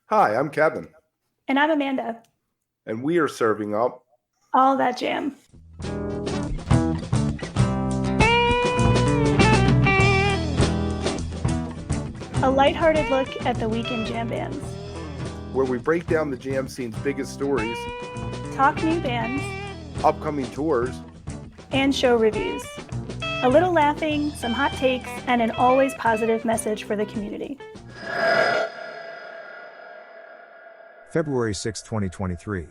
Hi, I'm Kevin, And I'm Amanda. and we are serving up. All that jam. A lighthearted look at the weekend jam bands. Where we break down the jam scene's biggest stories, Talk new bands upcoming tours. and show reviews. A little laughing, some hot takes, and an always positive message for the community. February 6, 2023.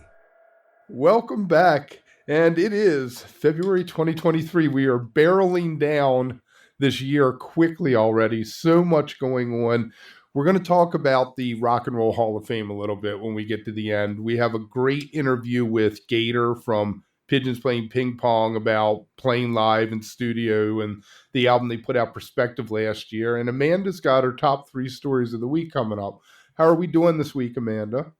Welcome back, and it is February 2023. We are barreling down this year quickly already. So much going on. We're going to talk about the Rock and Roll Hall of Fame a little bit when we get to the end. We have a great interview with Gator from Pigeons Playing Ping Pong about playing live in studio and the album they put out, Perspective, last year. And Amanda's got her top 3 stories of the week coming up. How are we doing this week, Amanda?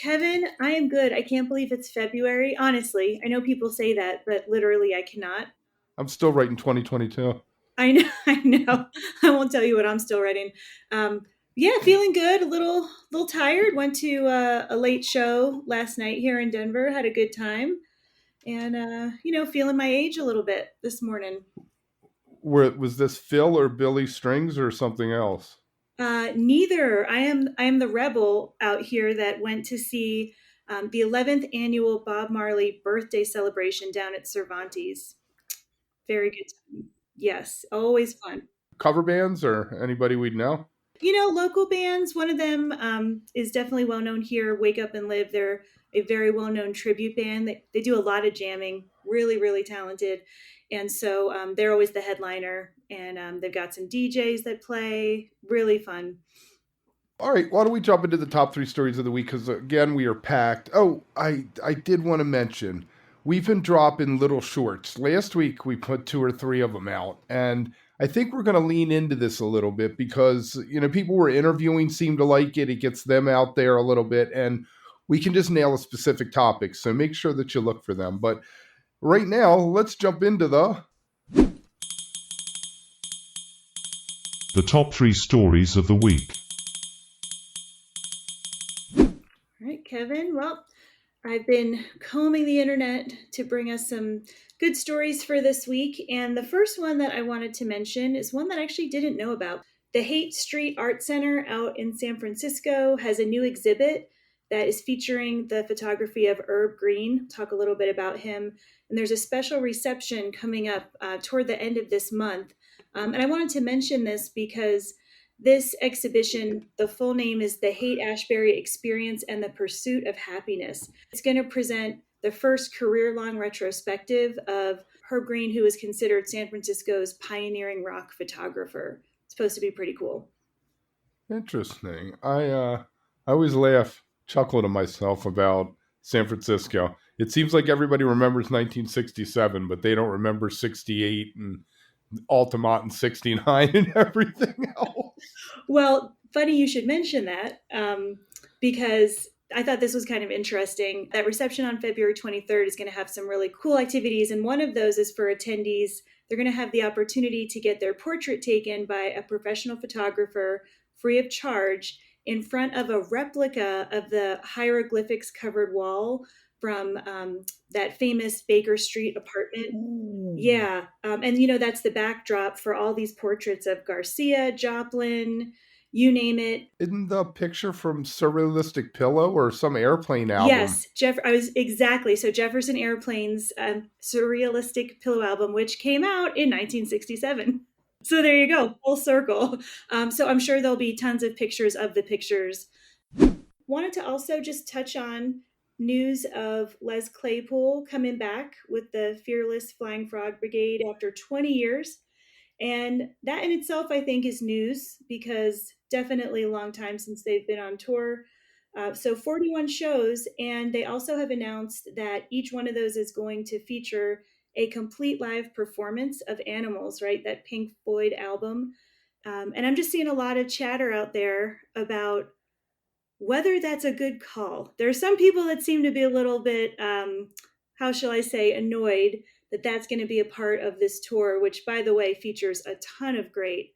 Kevin, I am good. I can't believe it's February. Honestly, I know people say that, but literally I cannot. I'm still writing 2022. I know, I know. I won't tell you what I'm still writing. Um, yeah, feeling good. A little tired. Went to a late show last night here in Denver. Had a good time, and feeling my age a little bit this morning. Was this Phil or Billy Strings or something else? Neither. I am the rebel out here that went to see the 11th annual Bob Marley birthday celebration down at Cervantes. Very good time. Yes, always fun. Cover bands or anybody we'd know? Local bands, one of them is definitely well known here, Wake Up and Live. They're a very well known tribute band. They do a lot of jamming, really, really talented. And so they're always the headliner. And they've got some DJs that play, really fun. All right, why don't we jump into the top 3 stories of the week? Because again, we are packed. Oh, I did want to mention we've been dropping little shorts. Last week we put 2 or 3 of them out, and I think we're going to lean into this a little bit because people we're interviewing seem to like it. It gets them out there a little bit, and we can just nail a specific topic. So make sure that you look for them. But right now, let's jump into the top 3 stories of the week. All right, Kevin. Well, I've been combing the internet to bring us some good stories for this week. And the first one that I wanted to mention is one that I actually didn't know about. The Haight Street Art Center out in San Francisco has a new exhibit that is featuring the photography of Greene. Talk a little bit about him. And there's a special reception coming up toward the end of this month. And I wanted to mention this because this exhibition, the full name is The Haight Ashbury Experience and the Pursuit of Happiness. It's going to present the first career-long retrospective of Herb Greene, who is considered San Francisco's pioneering rock photographer. It's supposed to be pretty cool. Interesting. I always chuckle to myself about San Francisco. It seems like everybody remembers 1967, but they don't remember 68 and Altamont in 69 and everything else. Well, funny you should mention that because I thought this was kind of interesting. That reception on February 23rd is going to have some really cool activities. And one of those is for attendees. They're going to have the opportunity to get their portrait taken by a professional photographer free of charge in front of a replica of the hieroglyphics covered wall from that famous Baker Street apartment. Ooh. Yeah. And that's the backdrop for all these portraits of Garcia, Joplin, you name it. Isn't the picture from Surrealistic Pillow or some airplane album? Yes, I was exactly. So Jefferson Airplane's Surrealistic Pillow album, which came out in 1967. So there you go, full circle. So I'm sure there'll be tons of pictures of the pictures. Wanted to also just touch on news of Les Claypool coming back with the Fearless Flying Frog Brigade after 20 years. And that in itself, I think, is news because definitely a long time since they've been on tour. So 41 shows, and they also have announced that each one of those is going to feature a complete live performance of Animals, right? That Pink Floyd album. And I'm just seeing a lot of chatter out there about whether that's a good call. There are some people that seem to be a little bit, how shall I say, annoyed that that's going to be a part of this tour, which, by the way, features a ton of great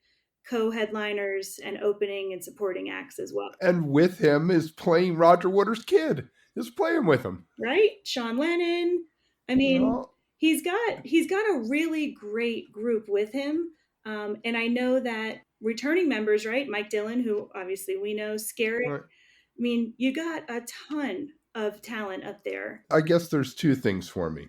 co-headliners and opening and supporting acts as well. And with him is playing Roger Waters' kid. Is playing with him. Right? Sean Lennon. I mean, he's got a really great group with him. And I know that returning members, right? Mike Dillon, who obviously we know, Scary. Right. I mean, you got a ton of talent up there. I guess there's two things for me.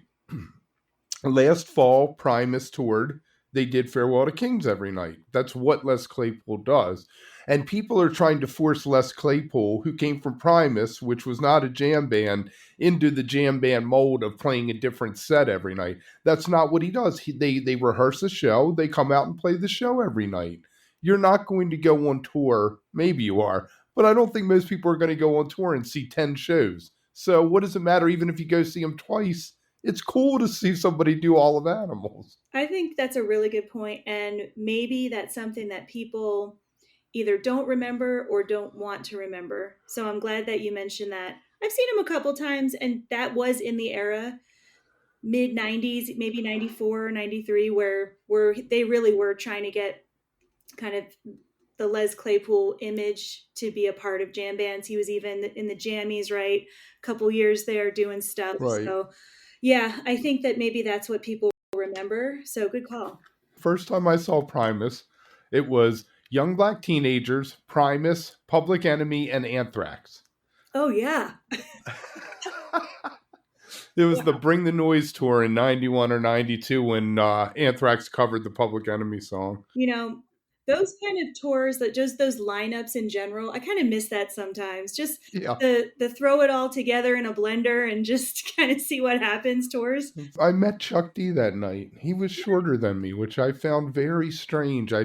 Last fall, Primus toured. They did Farewell to Kings every night. That's what Les Claypool does. And people are trying to force Les Claypool, who came from Primus, which was not a jam band, into the jam band mold of playing a different set every night. That's not what he does. They rehearse a show. They come out and play the show every night. You're not going to go on tour. Maybe you are. But I don't think most people are going to go on tour and see 10 shows. So what does it matter even if you go see them twice? It's cool to see somebody do all of Animals. I think that's a really good point, and maybe that's something that people either don't remember or don't want to remember. So I'm glad that you mentioned that. I've seen him a couple times, and that was in the era, mid 90s, maybe 94 or 93, where they really were trying to get kind of the Les Claypool image to be a part of jam bands. He was even in the Jammies, right? A couple years there doing stuff. Right. So yeah, I think that maybe that's what people remember. So good call. First time I saw Primus, it was Young Black Teenagers, Primus, Public Enemy, and Anthrax. Oh, yeah. It was the Bring the Noise tour in 91 or 92 when Anthrax covered the Public Enemy song. You know, those kind of tours, that just those lineups in general, I kind of miss that sometimes. Just the throw it all together in a blender and just kind of see what happens tours. I met Chuck D that night. He was shorter than me, which I found very strange. I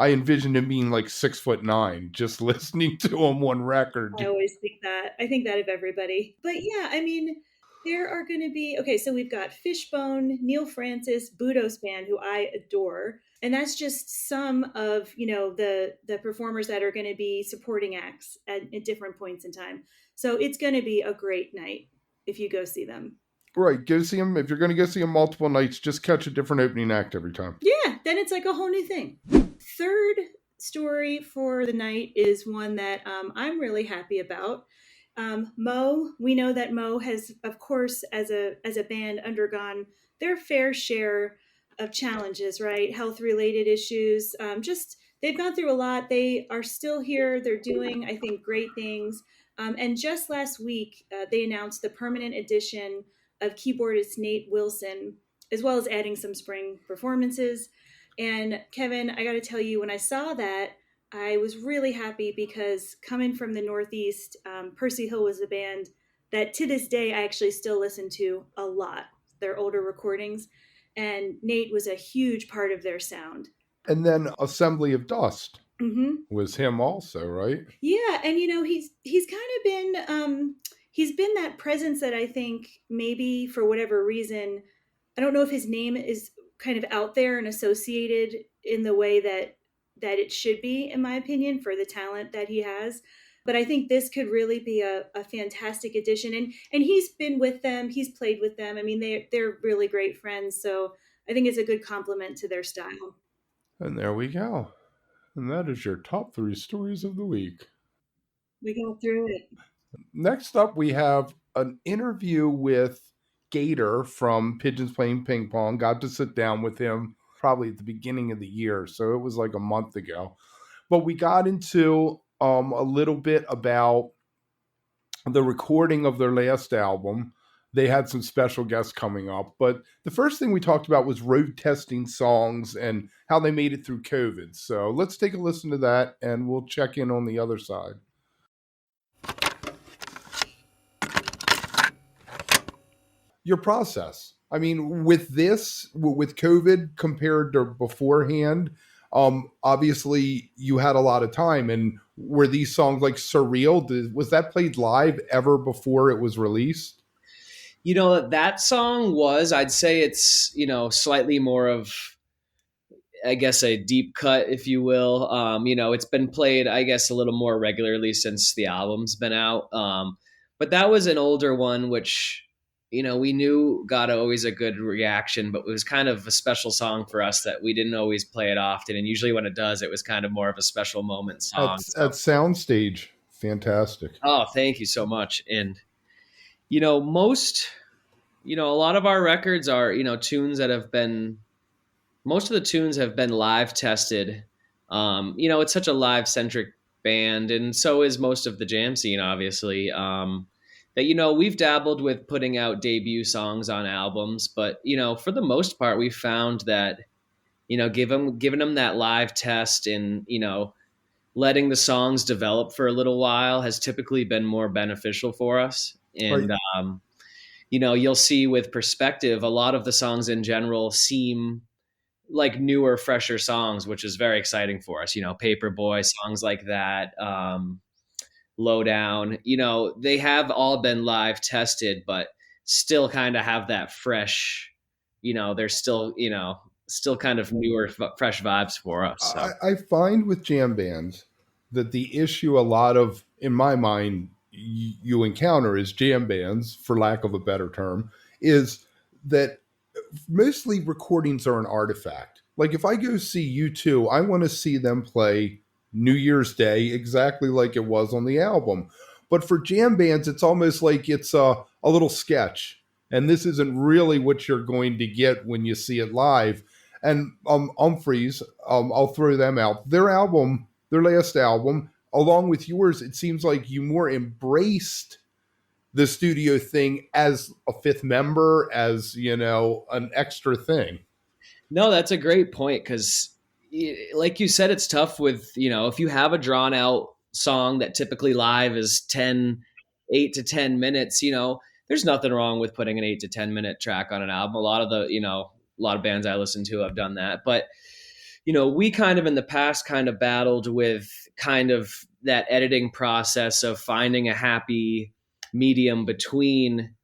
envisioned him being like 6'9", just listening to him on record. I always think that. I think that of everybody. But yeah, I mean, there are going to be, okay, so we've got Fishbone, Neil Francis, Budos Band, who I adore. And that's just some of, the performers that are going to be supporting acts at different points in time. So it's going to be a great night if you go see them. Right. Go see them. If you're going to go see them multiple nights, just catch a different opening act every time. Yeah. Then it's like a whole new thing. Third story for the night is one that I'm really happy about. Mo, we know that Mo has, of course, as a band, undergone their fair share of challenges, right? Health-related issues. They've gone through a lot. They are still here. They're doing, I think, great things. And just last week, they announced the permanent addition of keyboardist Nate Wilson, as well as adding some spring performances. And Kevin, I got to tell you, when I saw that, I was really happy because coming from the Northeast, Percy Hill was a band that to this day I actually still listen to a lot, their older recordings. And Nate was a huge part of their sound. And then Assembly of Dust was him also, right? Yeah, and he's kind of been he's been that presence that I think maybe for whatever reason, I don't know if his name is kind of out there and associated in the way that it should be, in my opinion, for the talent that he has. But I think this could really be a fantastic addition. And he's been with them. He's played with them. I mean, they're really great friends. So I think it's a good compliment to their style. And there we go. And that is your top 3 stories of the week. We go through it. Next up, we have an interview with Gator from Pigeons Playing Ping Pong. Got to sit down with him probably at the beginning of the year. So it was like a month ago. But we got into a little bit about the recording of their last album. They had some special guests coming up. But the first thing we talked about was road testing songs and how they made it through COVID. So let's take a listen to that and we'll check in on the other side. Your process. I mean, with COVID compared to beforehand, obviously you had a lot of time. And were these songs like Surreal? Was that played live ever before it was released? That song was, I'd say it's, slightly more of, I guess, a deep cut, if you will. It's been played, I guess, a little more regularly since the album's been out. But that was an older one, which we knew got always a good reaction, but it was kind of a special song for us that we didn't always play it often. And usually when it does, it was kind of more of a special moment song. At So, Soundstage, fantastic. oh, thank you so much. And, most, a lot of our records are, tunes that have been, most of the tunes have been live tested. It's such a live centric band, and so is most of the jam scene, obviously. That we've dabbled with putting out debut songs on albums, but for the most part, we found that giving them that live test and letting the songs develop for a little while has typically been more beneficial for us. Right. And you'll see with perspective, a lot of the songs in general seem like newer, fresher songs, which is very exciting for us. Paperboy, songs like that, Lowdown. They have all been live tested, but still kind of have that fresh. They're still kind of newer, fresh vibes for us. So. I find with jam bands that the issue a lot of, in my mind, you encounter is jam bands, for lack of a better term, is that mostly recordings are an artifact. Like if I go see U2, I want to see them play New Year's Day exactly like it was on the album. But for jam bands, it's almost like it's a little sketch. And this isn't really what you're going to get when you see it live. And Humphreys, I'll throw them out. Their album, their last album, along with yours, it seems like you more embraced the studio thing as a fifth member, as, an extra thing. No, that's a great point, because like you said, it's tough with, if you have a drawn out song that typically live is 8 to 10 minutes, there's nothing wrong with putting an 8 to 10 minute track on an album. A lot of bands I listen to have done that. But, we kind of in the past kind of battled with kind of that editing process of finding a happy medium between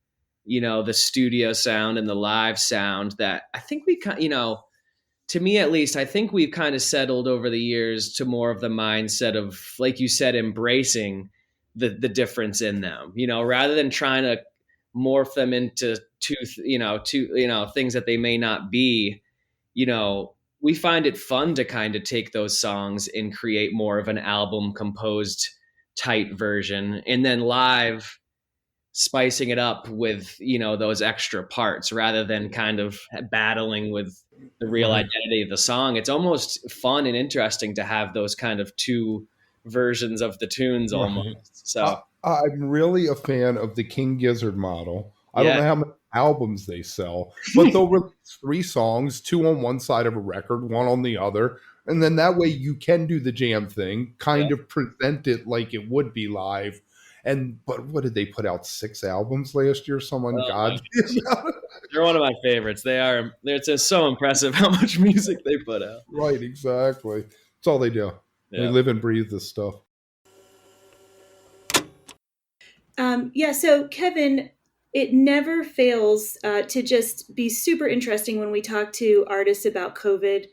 the studio sound and the live sound, that I think we to me at least, I think we've kind of settled over the years to more of the mindset of, like you said, embracing the difference in them, rather than trying to morph them into two things that they may not be. We find it fun to kind of take those songs and create more of an album composed tight version, and then live spicing it up with those extra parts, rather than kind of battling with the real Right. identity of the song. It's almost fun and interesting to have those kind of two versions of the tunes almost. Right. So I'm really a fan of the King Gizzard model. I don't Yeah. know how many albums they sell, but they'll release 3 songs, 2 on one side of a record, 1 on the other. And then that way you can do the jam thing, kind of present it like it would be live. But what did they put out, 6 albums last year? Someone, Oh God. they're one of my favorites. It's just so impressive how much music they put out. Right, exactly. That's all they do. They Yeah. live and breathe this stuff. So Kevin, it never fails to just be super interesting when we talk to artists about COVID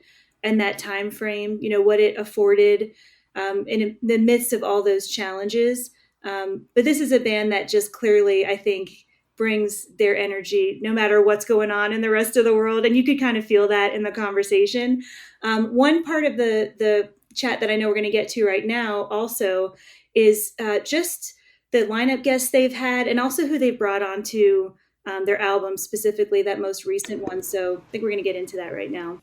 and that time frame, what it afforded in the midst of all those challenges. But this is a band that just clearly, I think, brings their energy no matter what's going on in the rest of the world. And you could kind of feel that in the conversation. One part of the chat that I know we're going to get to right now also is just the lineup guests they've had, and also who they've brought onto their album, specifically that most recent one. So I think we're going to get into that right now.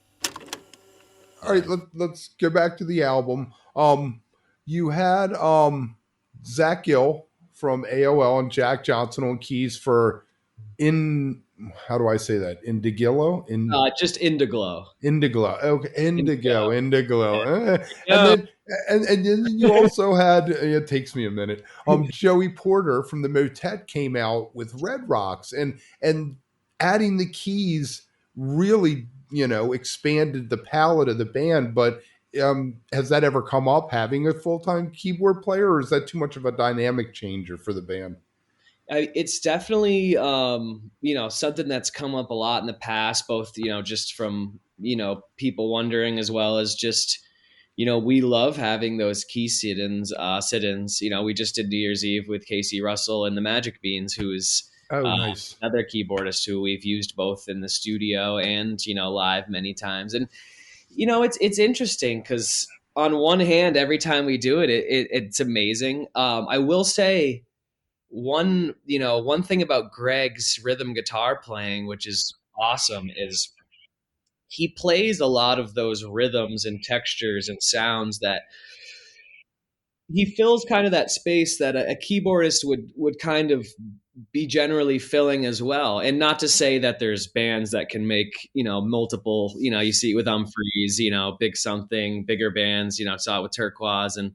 All right, let's go back to the album. You had Zach Gill from AOL and Jack Johnson on keys for how do I say that? Indiglo? Just Indiglo. Indiglo. Okay, Indigo. Yeah. And then you also had, it takes me a minute. Joey Porter from the Motet came out with Red Rocks, and adding the keys really, expanded the palette of the band. But has that ever come up, having a full-time keyboard player, or is that too much of a dynamic changer for the band? It's definitely, something that's come up a lot in the past, both, just from, people wondering, as well as just, we love having those key sit-ins. We just did New Year's Eve with Casey Russell and the Magic Beans, who is, Oh, nice. Another keyboardist who we've used both in the studio and live many times. And it's interesting because on one hand, every time we do it, it's amazing. I will say one thing about Greg's rhythm guitar playing, which is awesome, is he plays a lot of those rhythms and textures and sounds that he fills kind of that space that a keyboardist would kind of be generally filling as well. And not to say that there's bands that can make multiple, you see it with Humphreys, big something, bigger bands, saw it with Turquoise, and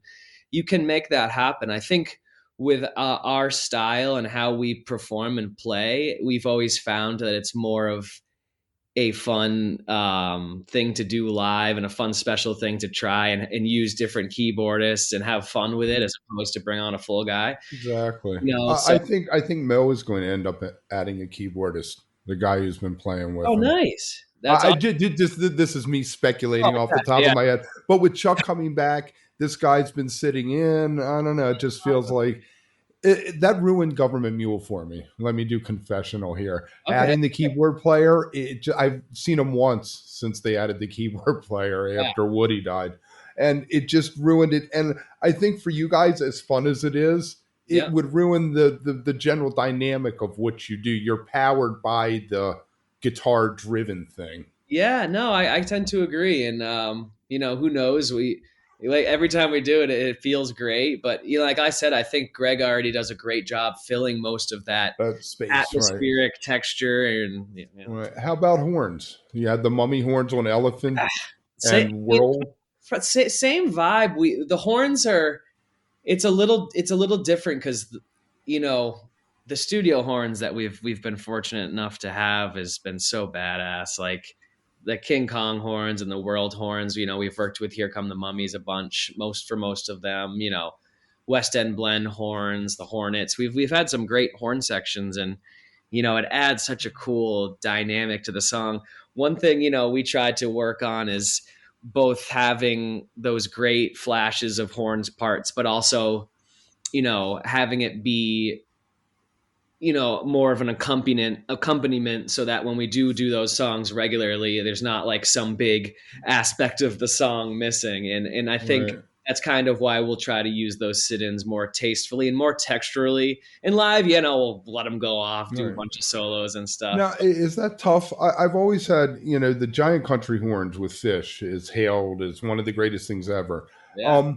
you can make that happen. I think with our style and how we perform and play, we've always found that it's more of a fun thing to do live and a fun special thing to try and use different keyboardists and have fun with it as opposed to bring on a full guy. Exactly. So I think Mo is going to end up adding a keyboardist, the guy who's been playing with oh, him. nice. That's I awesome. did this is me speculating off the Okay, top yeah. of my head. But with Chuck coming back, this guy's been sitting in. I don't know. It just feels like that ruined Government Mule for me. Let me do confessional here. Okay. Adding the keyboard player, I've seen him once since they added the keyboard player after Woody died, and it just ruined it. And I think for you guys, as fun as it is, it would ruin the general dynamic of what you do. You're powered by the guitar driven thing. Yeah, no, I tend to agree. And, who knows? Like every time we do it, it feels great. But, like I said, I think Greg already does a great job filling most of that space, atmospheric texture. And Right. How about horns? You had the mummy horns on Elephant same, and Whirl. same vibe. The horns are. It's a little different because the studio horns that we've been fortunate enough to have has been so badass. Like the King Kong horns and the World horns. We've worked with Here Come the Mummies a bunch. For most of them. West End Blend horns, the Hornets. We've had some great horn sections, and it adds such a cool dynamic to the song. One thing we tried to work on is both having those great flashes of horns parts, but also, having it be, more of an accompaniment so that when we do those songs regularly, there's not like some big aspect of the song missing. And I think that's kind of why we'll try to use those sit-ins more tastefully and more texturally. And live, we'll let them go off, do a bunch of solos and stuff. Now, is that tough? I've always had, the giant country horns with Fish is hailed as one of the greatest things ever. Yeah.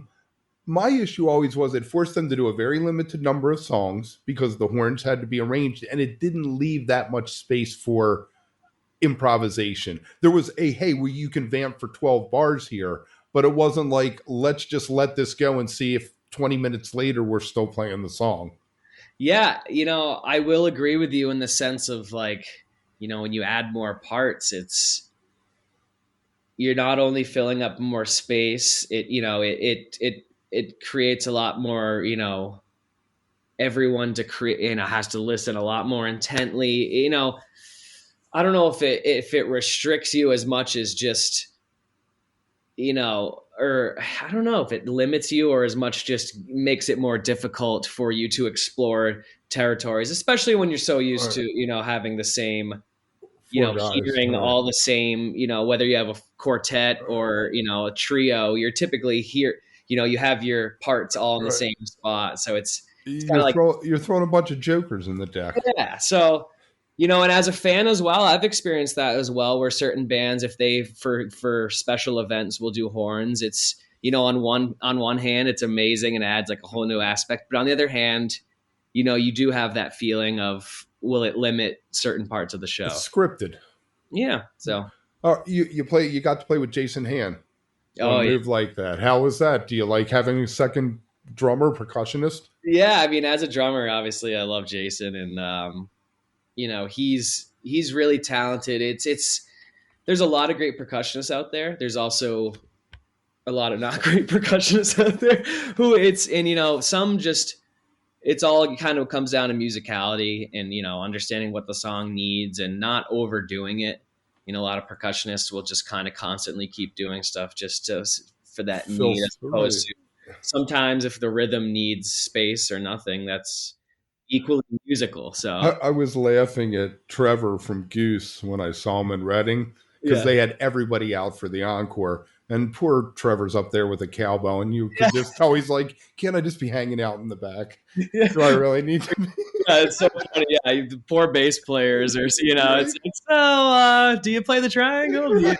My issue always was it forced them to do a very limited number of songs because the horns had to be arranged, and it didn't leave that much space for improvisation. There was you can vamp for 12 bars here, but it wasn't like, let's just let this go and see if 20 minutes later we're still playing the song. Yeah, I will agree with you in the sense of like, when you add more parts, you're not only filling up more space, it creates a lot more, everyone to create, has to listen a lot more intently. I don't know if it restricts you as much as just, or I don't know if it limits you or as much just makes it more difficult for you to explore territories, especially when you're so used to, having the same, hearing all the same, whether you have a quartet or, a trio, you're typically here, you have your parts all in the same spot. So it's you're throwing a bunch of jokers in the deck. Yeah. So, and as a fan as well, I've experienced that as well, where certain bands, if they, for special events, will do horns, it's, on one hand, it's amazing and adds like a whole new aspect. But on the other hand, you do have that feeling of, will it limit certain parts of the show? It's scripted. Yeah. So you got to play with Jason Han. Oh, move like that. How was that? Do you like having a second drummer, percussionist? Yeah, I mean, as a drummer, obviously, I love Jason, and he's really talented. There's a lot of great percussionists out there. There's also a lot of not great percussionists out there some just. It's all kind of comes down to musicality and, understanding what the song needs and not overdoing it. A lot of percussionists will just kind of constantly keep doing stuff just for that need, as opposed to sometimes if the rhythm needs space or nothing, that's equally musical. So I was laughing at Trevor from Goose when I saw him in Reading because yeah, they had everybody out for the encore. And poor Trevor's up there with a cowbell, and you could just tell he's like, "Can't I just be hanging out in the back? yeah. Do I really need to be?" Yeah, it's so funny. Yeah, the poor bass players are, Right? it's like, do you play the triangle? Do you,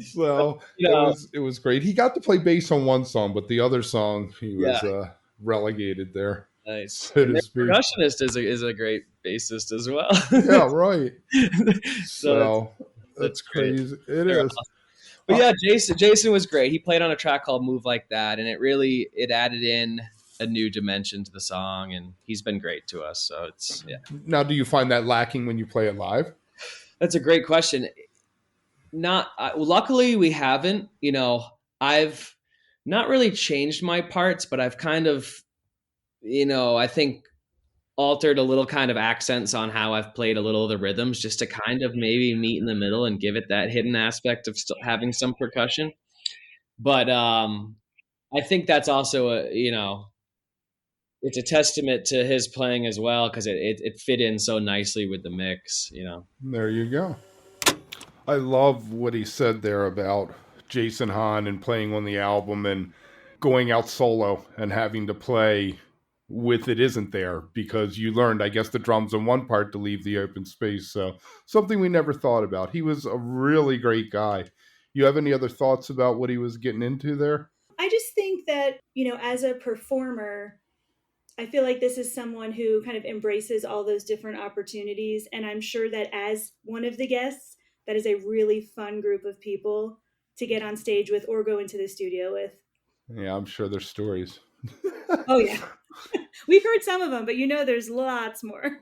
So you it know, was great. He got to play bass on one song, but the other song he yeah, was relegated there, nice. so And to their speak. percussionist is a great bassist as well. Yeah, right. So So that's that's great. crazy. It They're is. awesome. But yeah, Jason was great. He played on a track called "Move Like That," and it added in a new dimension to the song, and he's been great to us. So it's yeah. Now, do you find that lacking when you play it live? That's a great question. Luckily we haven't. I've not really changed my parts, but I've kind of, I think altered a little kind of accents on how I've played a little of the rhythms just to kind of maybe meet in the middle and give it that hidden aspect of still having some percussion. But I think that's also it's a testament to his playing as well because it fit in so nicely with the mix. There you go. I love what he said there about Jason Hahn and playing on the album and going out solo and having to play with it isn't there because you learned, I guess, the drums on one part to leave the open space. So something we never thought about. He was a really great guy. You have any other thoughts about what he was getting into there? I just think that, as a performer, I feel like this is someone who kind of embraces all those different opportunities. And I'm sure that as one of the guests, that is a really fun group of people to get on stage with or go into the studio with. Yeah, I'm sure there's stories. Oh, yeah. We've heard some of them, but there's lots more.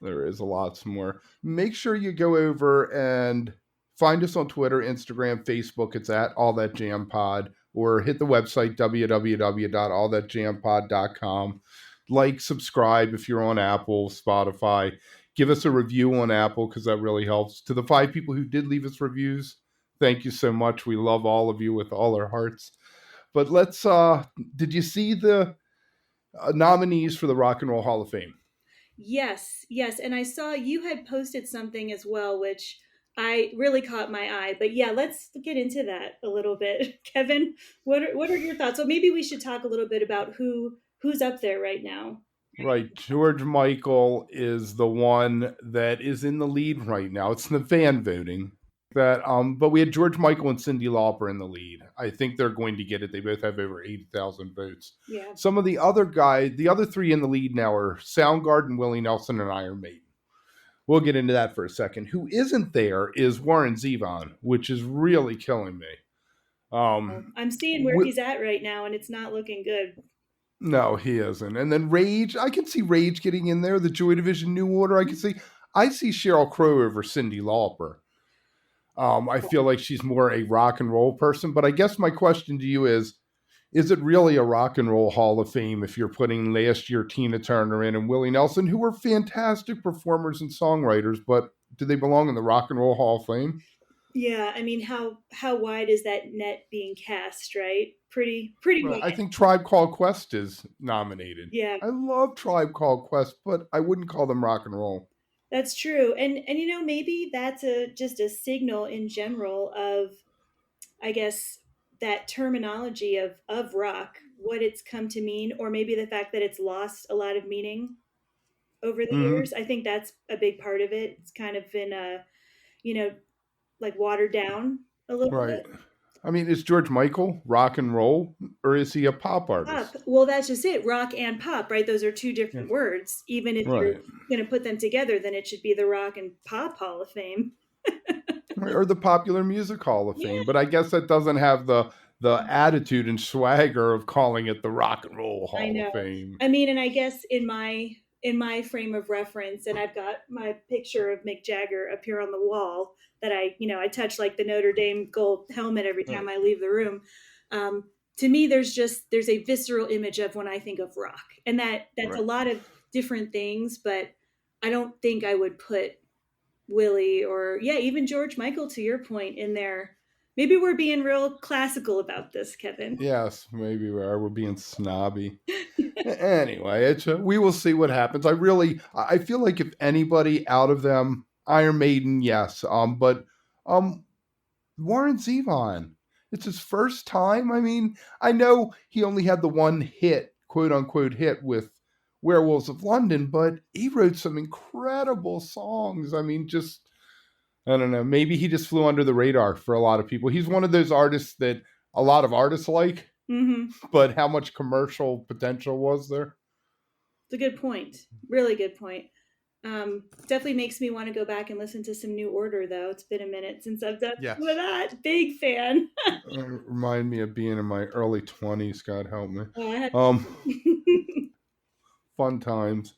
There is a lot more. Make sure you go over and find us on Twitter, Instagram, Facebook. It's at All That Jam Pod, or hit the website www.allthatjampod.com. Like, subscribe if you're on Apple, Spotify. Give us a review on Apple because that really helps. To the 5 people who did leave us reviews, thank you so much. We love all of you with all our hearts. But let's did you see the nominees for the Rock and Roll Hall of Fame? Yes. And I saw you had posted something as well, which I really caught my eye. But yeah, let's get into that a little bit. Kevin, what are your thoughts? So maybe we should talk a little bit about who's up there right now. Right. George Michael is the one that is in the lead right now. It's the fan voting. But we had George Michael and Cyndi Lauper in the lead. I think they're going to get it. They both have over 80,000 votes. Yeah. Some of the other 3 in the lead now are Soundgarden, Willie Nelson, and Iron Maiden. We'll get into that for a second. Who isn't there is Warren Zevon, which is really killing me. I'm seeing where he's at right now, and it's not looking good. No, he isn't. And then Rage, I can see Rage getting in there. The Joy Division, New Order, I see Sheryl Crow over Cyndi Lauper. I feel like she's more a rock and roll person, but I guess my question to you is it really a rock and roll Hall of Fame if you're putting last year Tina Turner in and Willie Nelson, who were fantastic performers and songwriters, but do they belong in the Rock and Roll Hall of Fame? Yeah, I mean, how wide is that net being cast, right? Pretty wide. I think Tribe Called Quest is nominated. Yeah. I love Tribe Called Quest, but I wouldn't call them rock and roll. That's true. And maybe that's just a signal in general of, I guess, that terminology of rock, what it's come to mean, or maybe the fact that it's lost a lot of meaning over the years. I think that's a big part of it. It's kind of been like watered down a little bit. I mean, is George Michael rock and roll, or is he a pop artist? Pop. Well, that's just it. Rock and pop, right? Those are two different words. Even if you're going to put them together, then it should be the Rock and Pop Hall of Fame. Or the Popular Music Hall of Fame. But I guess that doesn't have the attitude and swagger of calling it the Rock and Roll Hall of Fame. I mean, and I guess in my frame of reference, and I've got my picture of Mick Jagger up here on the wall that I touch like the Notre Dame gold helmet every time I leave the room. To me, there's a visceral image of when I think of rock, and that's a lot of different things, but I don't think I would put Willie or even George Michael, to your point, in there. Maybe we're being real classical about this, Kevin. Yes, maybe we're being snobby. Anyway, we will see what happens. I feel like if anybody out of them, Iron Maiden, yes. But um, Warren Zevon, it's his first time. I mean, I know he only had the one hit, quote unquote, hit with Werewolves of London, but he wrote some incredible songs. I mean, just I don't know. Maybe he just flew under the radar for a lot of people. He's one of those artists that a lot of artists like, but how much commercial potential was there? It's a good point. Really good point. Definitely makes me want to go back and listen to some New Order, though. It's been a minute since I've done some of that. Big fan. Remind me of being in my early 20s. God help me. Fun times.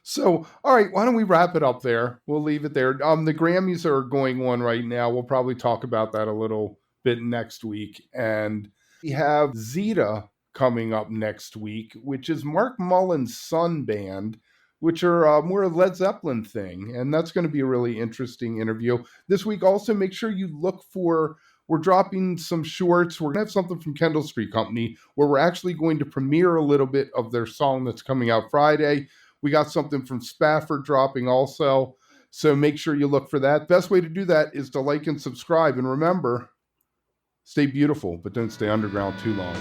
So, all right, why don't we wrap it up there? We'll leave it there. The Grammys are going on right now. We'll probably talk about that a little bit next week. And we have Zeta coming up next week, which is Mark Mullen's son band, which are more a Led Zeppelin thing. And that's going to be a really interesting interview. This week, also make sure you look for, we're dropping some shorts. We're going to have something from Kendall Street Company where we're actually going to premiere a little bit of their song that's coming out Friday. We got something from Spafford dropping also. So make sure you look for that. Best way to do that is to like and subscribe. And remember, stay beautiful, but don't stay underground too long.